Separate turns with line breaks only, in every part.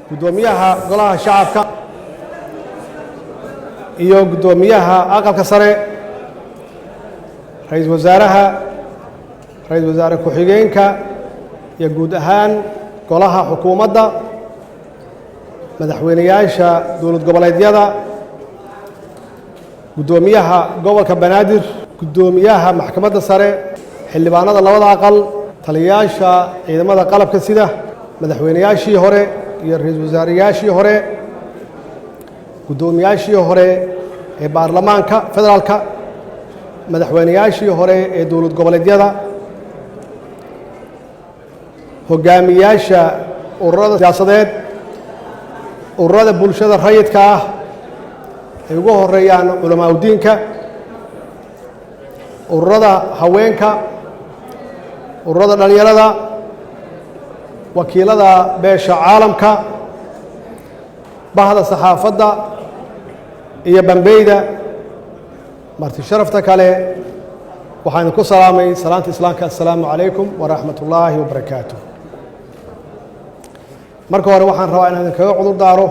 gudoomiyaha golaha shacabka iyo gudoomiyaha aqalka sare ra'iisul wasaare ku-xigeenka iyo guud ahaan golaha xukuumadda madaxweynayaasha dowlad goboleedyada gudoomiyaha gobolka banaadir gudoomiyaha maxkamadda sare xildhibaanada labada aqal taliyayaasha ciidamada qalabka sida madaxweynayaashii hore iyo ra'iisul wasaarayaashii hore gudoomiyaashii hore ee baarlamaanka federaalka madaxweynayaashii hore ee dowlad goboleedyada hogaamiyaasha ururada siyaasadeed ururada bulshada rayidka ah ay ugu horeeyaan culamaa udiinka ururada haweenka ururada dhalinyarada wakiilada beesha caalamka bahda saxaafadda iyo bambeyda marti sharafta kale waxaan ku salaamay salaanta islaamka assalaamu calaykum waraxmat ullaahi wabarakaatuh marka hore waxaan rabaa inaan kaga cudur daaro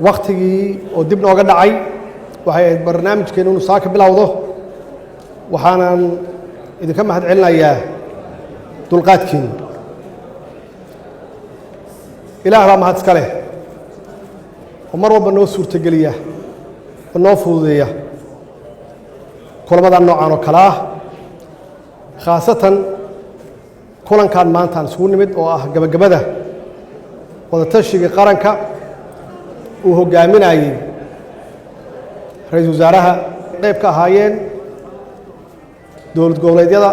wakhtigii oo dib nooga dhacay waxay ahayd barnaamijkeenu inuu saa ka bilowdo waxaanan idinka mahad celinayaa dulqaadkiina ilaah baa mahad iska leh oo mar walba noo suurtogeliya oo noo fududeeya kulamada noocan oo kale ah khaasatan kulankan maantaan isugu nimid oo ah gabagabada wadatashigai qaranka uu hoggaaminayey ra'iisul wasaaraha qayb ka ahaayeen dowlad goboleedyada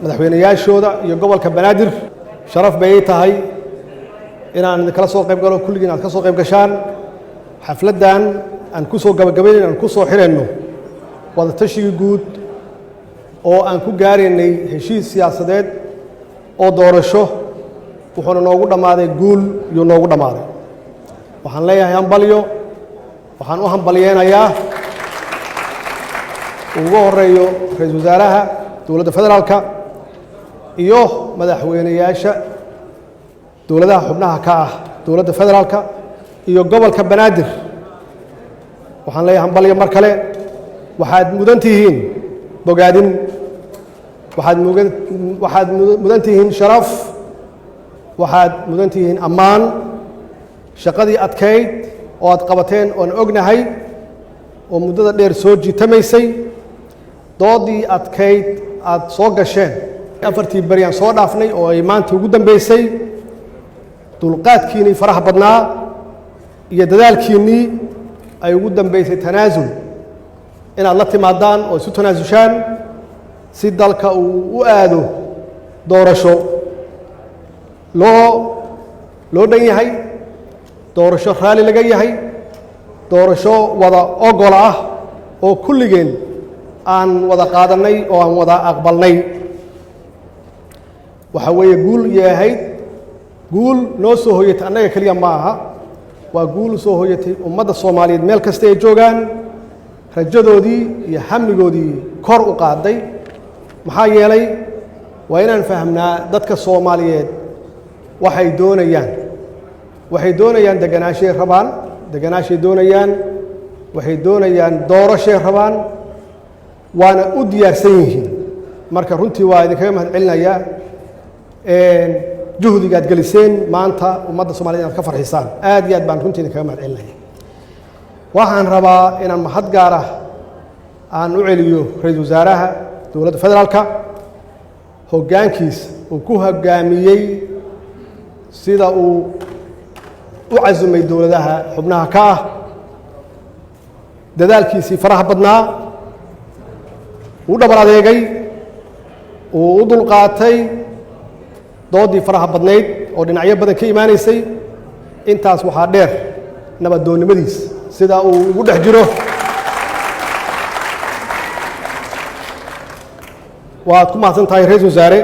madaxweynayaashooda iyo gobolka banaadir sharaf bay tahay inaan idinkala soo qayb galo kulligiin aad ka soo qayb gashaan xafladdan aan ku soo gabagabaynayn aan ku soo xirayno wadatashigai guud oo aan ku gaaraynay heshiis siyaasadeed oo doorasho wuxuuna noogu dhammaaday guul iyuu noogu dhammaaday waxaan leeyahay hambalyo waxaan u hambalyeynayaa ugu horeeyo ra'iisul wasaaraha dowladda federaalka iyo madaxweynayaasha dowladaha xubnaha ka ah dowladda federaalka iyo gobolka banaadir waxaan leeyahay hambalyo mar kale waxaad mudan tihiin bogaadin waxaad mudan tihiin sharaf waxaad mudan tihiin ammaan shaqadii adkayd oo aad qabateen oon ognahay oo muddada dheer soo jiitamaysay doodii adkayd aad soo gasheen afartii beri aan soo dhaafnay oo ay maanta ugu dambaysay dulqaadkiinnii faraha badnaa iyo dadaalkiinnii ay ugu dambaysay tanaasul inaad la timaadaan oo isu tanaasushaan si dalka uu u aado doorasho loo dhan yahay doorasho raalli laga yahay doorasho wada ogol ah oo kulligeen aan wada qaadannay oo aan wada aqbalnay waxa weeye guul yahayd guul noo soo hoyatay annaga keliya ma aha waa guul soo hoyatay ummadda soomaaliyeed meel kasta ay joogaan rajadoodii iyo hamigoodii kor u qaaday maxaa yeelay waa inaan fahamnaa dadka soomaaliyeed waxay doonayaan deganaashay rabaan deganaashay doonayaan waxay doonayaan doorashay rabaan waana u diyaarsan yihiin marka runtii waa idinkaga mahad celinayaa juhdiga aad geliseen maanta ummadda soomaaliyed inaad ka farxisaan aad iyo aad baan runtii idinkaga mahad celinaya waxaan rabaa inaan mahad gaar ah aan u celiyo ra'iisul wasaaraha dowladda federaalka hoggaankiisa uu ku hoggaamiyey sida uu u casumay dowladaha xubnaha ka ah dadaalkiisii faraha badnaa uu dhabar adeegay uu u dulqaatay doodii faraha badnayd oo dhinacyo badan ka imaanaysay intaas waxaa dheer nabaddoonnimadiis sida uu ugu dhex jiro waad ku mahadsan tahay ra'iisul wasaare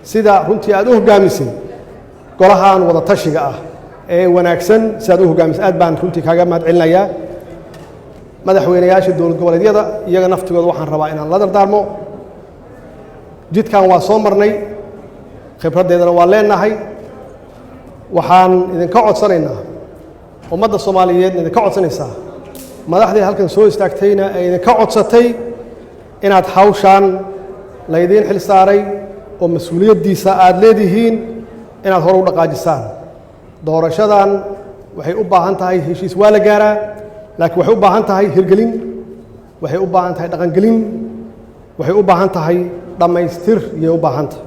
sida runtii aad u hoggaamisay golahan wada tashiga ah ee wanaagsan si aad u hoggaamisay aad baan runtii kaaga mahad celinayaa madaxweynayaasha dowlad goboleedyada iyaga naftigooda waxaan rabaa inaan la dardaarmo jidkan waa soo marnay khibraddeedana waa leenahay waxaan idinka codsanaynaa ummadda Soomaaliyeed idinka codsanaysaa madaxdii halkan soo istaagtayna ay idinka codsatay inaad hawshaan la idin xil saaray oo mas'uuliyadiisa aad leedihiin inaad hor u dhaqaajisaan doorashadan waxay u baahan tahay heshiis waa la gaaraa laakiin waxay u baahan tahay hirgelin waxay u baahan tahay dhaqangelin waxay u baahan tahay dhamaystir iyo u baahan tahay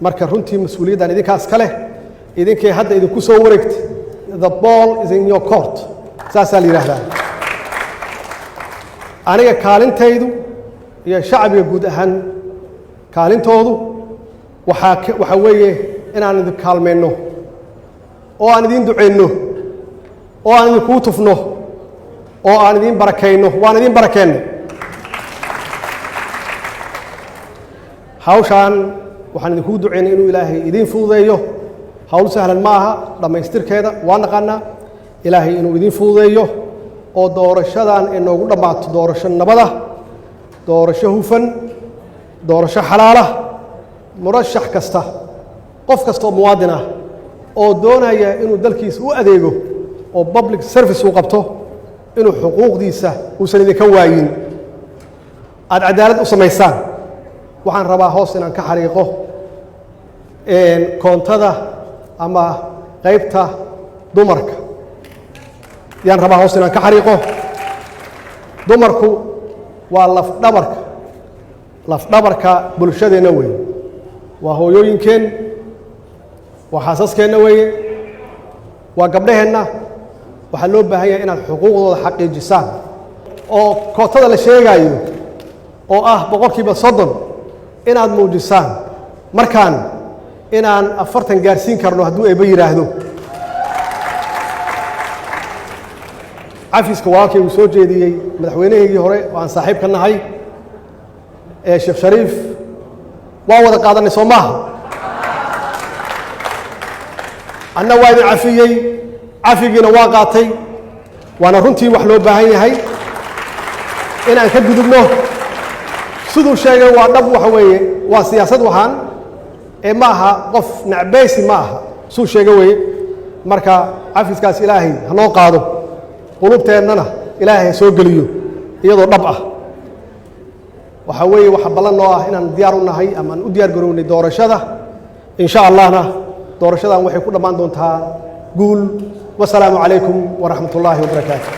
marka runtii mas'uuliyaddan idinkaas kale idinkay hadda idinku soo wareegtay the ball is in your court saasaa la yidhaahdaa aniga kaalintaydu iyo shacbiga guud ahaan kaalintoodu waxaa weeye inaan idin kaalmayno oo aan idin duceyno oo aan idin kuu tufno oo aan idin barakayno waan idin barakeenno hawshaan waxaan idinku duceynay inuu ilaahay idin fududeeyo hawl sahlan ma aha dhamaystirkeeda waa naqaanaa ilaahay inuu idin fududeeyo oo doorashadan inoogu dhammaato doorasho nabada doorasho hufan doorasho xalaala murashax kasta qof kasta oo muwaadin ah oo doonaya inuu dalkiisa u adeego oo public service uu qabto inuu xuquuqdiisa uusan idinka waayin aad cadaalad u samaysaan waxaan rabaa hoos inaan ka xariiqo koontada ama qaybta dumarka yaan rabaa hoos inaan ka xariiqo dumarku waa lafdhabarka bulshadeenna weeye waa hooyooyinkeen waa xaasaskeenna weeye waa gabdhaheenna waxaa loo baahan yahay inaad xuquuqdooda xaqiijisaan oo kootada la sheegayo oo ah 30% inaad muujisaan markaan inaan 40 gaarsiin karno hadduu eeba yiraahdo cafiska walaalkay uu soo jeediyey madaxweynihii hore oo aan saaxiib ka nahay Sheekh Shariif waa wada qaadanay Soomaaliya anna waa idin cafiyey cafigiina waa qaatay waana runtii wax loo baahan yahay inaan ka gudubno siduu sheegay waa dhab waxa weeye waa siyaasad waxaan ma aha qof nacbaysi ma aha suu sheegay weeye marka cafiskaas ilaahay hanoo qaado qulubteennana ilaahay soo geliyo iyadoo dhab ah waxa weeye waxa ballan noo ah inaan diyaar u nahay ama aan u diyaar garownay doorashada insha Allahna doorashadan waxay ku dhamaan doontaa guul wasalaamu calaykum waraxmatullaahi wabarakaatuh